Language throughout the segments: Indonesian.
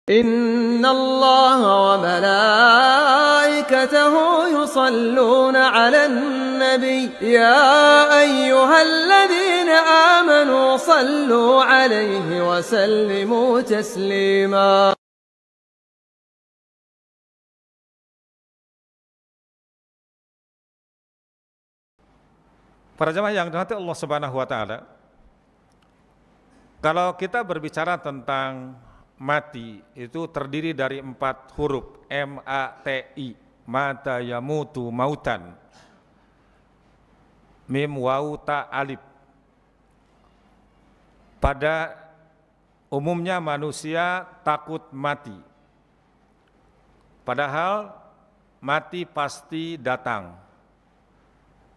إن الله وملائكته يصلون على النبي يا أيها الذين آمنوا صلوا عليه وسلموا تسليما. Para jemaah yang dirahmati Allah Subhanahu wa taala, kalau kita berbicara tentang mati, itu terdiri dari 4 huruf, M-A-T-I, mata yamutu mautan, mim waw ta alif. Pada umumnya manusia takut mati, padahal mati pasti datang.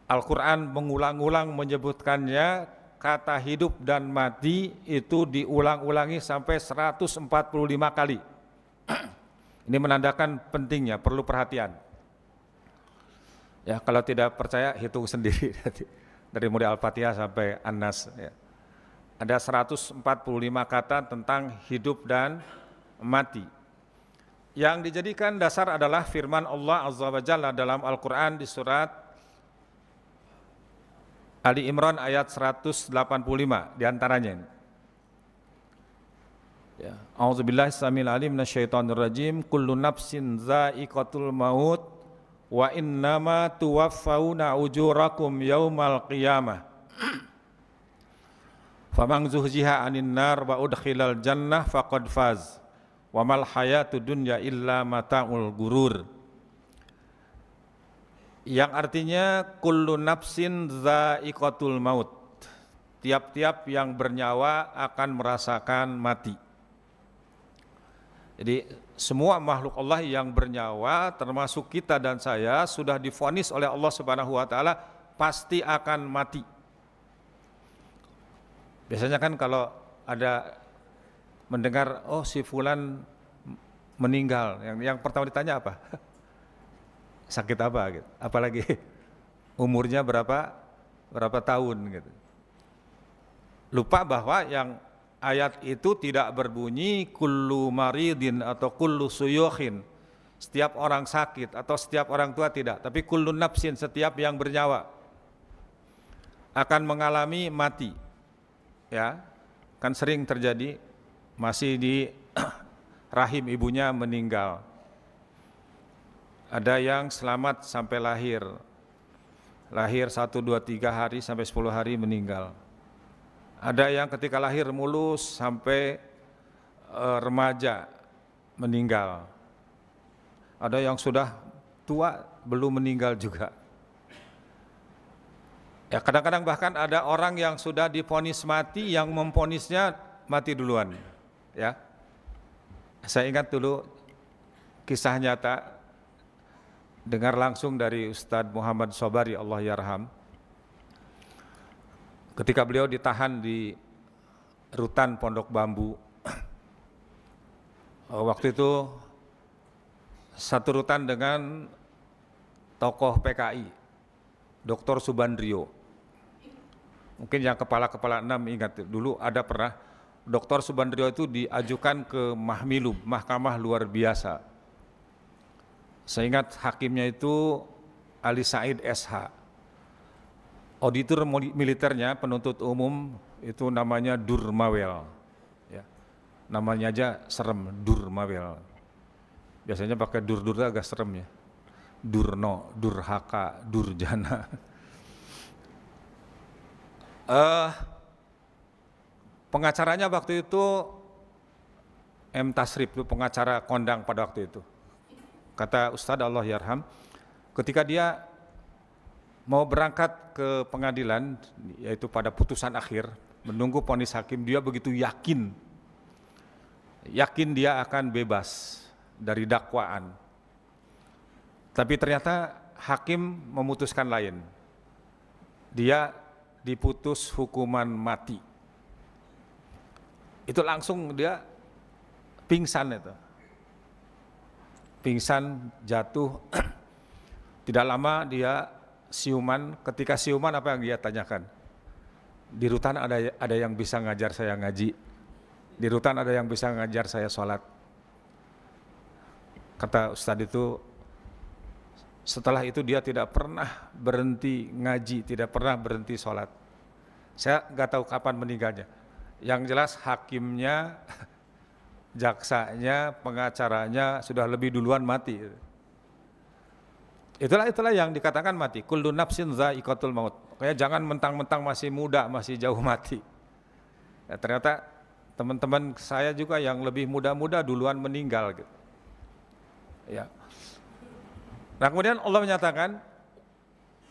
Al-Quran mengulang-ulang menyebutkannya, kata hidup dan mati itu diulang-ulangi sampai 145 kali. Ini menandakan pentingnya, perlu perhatian. Ya, kalau tidak percaya hitung sendiri dari mulai Al-Fatihah sampai An-Nas. Ya. Ada 145 kata tentang hidup dan mati. Yang dijadikan dasar adalah firman Allah Azza wa Jalla dalam Al-Quran di surat Ali Imran ayat 185 diantaranya. Ya. A'udzubillahi samil alim minasyaitonir rajim. Kullu nafsin za'iqatul maut wa innama tuwaffawna ujurakum yaumal qiyamah. Faman zuhziha 'anil nar wa udkhilal jannah faqad faz. Wa mal hayatud dunya illa mata'ul gurur. Yang artinya kullu nafsin za'iqatul maut. Tiap-tiap yang bernyawa akan merasakan mati. Jadi semua makhluk Allah yang bernyawa termasuk kita dan saya sudah divonis oleh Allah Subhanahu wa taala pasti akan mati. Biasanya kan kalau ada mendengar oh si fulan meninggal, yang pertama ditanya apa? Sakit apa gitu. Apalagi umurnya berapa tahun gitu. Lupa bahwa yang ayat itu tidak berbunyi kullu maridin atau kullu suyukhin, setiap orang sakit atau setiap orang tua, tidak, tapi kullu nafsin, setiap yang bernyawa akan mengalami mati. Ya, kan sering terjadi masih di rahim ibunya meninggal. Ada yang selamat sampai lahir 1, 2, 3 hari sampai 10 hari meninggal. Ada yang ketika lahir mulus sampai remaja meninggal. Ada yang sudah tua belum meninggal juga. Ya, kadang-kadang bahkan ada orang yang sudah divonis mati yang memvonisnya mati duluan. Ya, saya ingat dulu kisah nyata, dengar langsung dari Ustadz Muhammad Sobari, Allah yarham. Ketika beliau ditahan di rutan Pondok Bambu, waktu itu satu rutan dengan tokoh PKI, Dr. Subandrio. Mungkin yang kepala-kepala 6 ingat, dulu ada pernah Dr. Subandrio itu diajukan ke Mahmilub, Mahkamah Luar Biasa. Saya ingat hakimnya itu Ali Said SH. Auditor militernya, penuntut umum itu namanya Durmawel. Ya. Namanya aja serem, Durmawel. Biasanya pakai dur-dur agak serem ya. Durno, Durhaka, Durjana. Pengacaranya waktu itu M. Tasrif, itu pengacara kondang pada waktu itu. Kata Ustadz Allah yarham, ketika dia mau berangkat ke pengadilan, yaitu pada putusan akhir, menunggu vonis hakim, dia begitu yakin dia akan bebas dari dakwaan. Tapi ternyata hakim memutuskan lain. Dia diputus hukuman mati. Itu langsung dia pingsan itu. Pingsan, jatuh. Tidak lama dia siuman. Ketika siuman apa yang dia tanyakan? Di rutan ada yang bisa ngajar saya ngaji. Di rutan ada yang bisa ngajar saya sholat. Kata Ustadz itu, setelah itu dia tidak pernah berhenti ngaji, tidak pernah berhenti sholat. Saya nggak tahu kapan meninggalnya. Yang jelas hakimnya, jaksanya, pengacaranya sudah lebih duluan mati. Itulah yang dikatakan mati. Kullu nafsin dha'iqatul maut. Kayak jangan mentang-mentang masih muda, masih jauh mati. Ya, ternyata teman-teman saya juga yang lebih muda-muda duluan meninggal gitu. Ya. Nah, kemudian Allah menyatakan,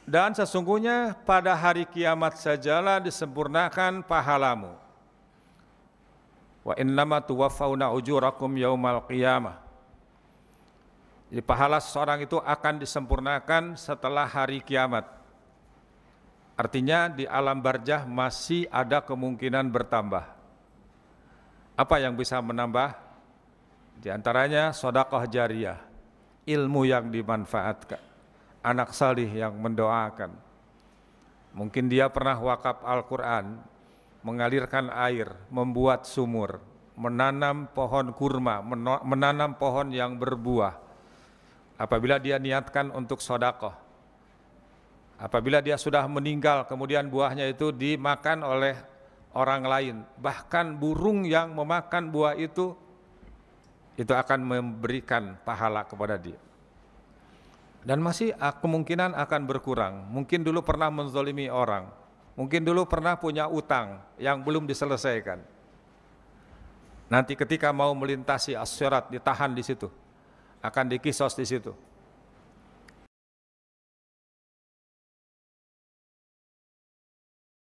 dan sesungguhnya pada hari kiamat sajalah disempurnakan pahalamu. Wa innama tuwaffawna ujurakum yaumal qiyamah. Jadi pahala seseorang itu akan disempurnakan setelah hari kiamat. Artinya di alam barzah masih ada kemungkinan bertambah. Apa yang bisa menambah? Di antaranya sedekah jariyah, ilmu yang dimanfaatkan, anak salih yang mendoakan. Mungkin dia pernah wakaf Al-Quran, mengalirkan air, membuat sumur, menanam pohon kurma, menanam pohon yang berbuah. Apabila dia niatkan untuk sedekah, apabila dia sudah meninggal kemudian buahnya itu dimakan oleh orang lain, bahkan burung yang memakan buah itu akan memberikan pahala kepada dia. Dan masih kemungkinan akan berkurang. Mungkin dulu pernah menzalimi orang, mungkin dulu pernah punya utang yang belum diselesaikan. Nanti ketika mau melintasi as-sirat ditahan di situ, akan dikisos di situ.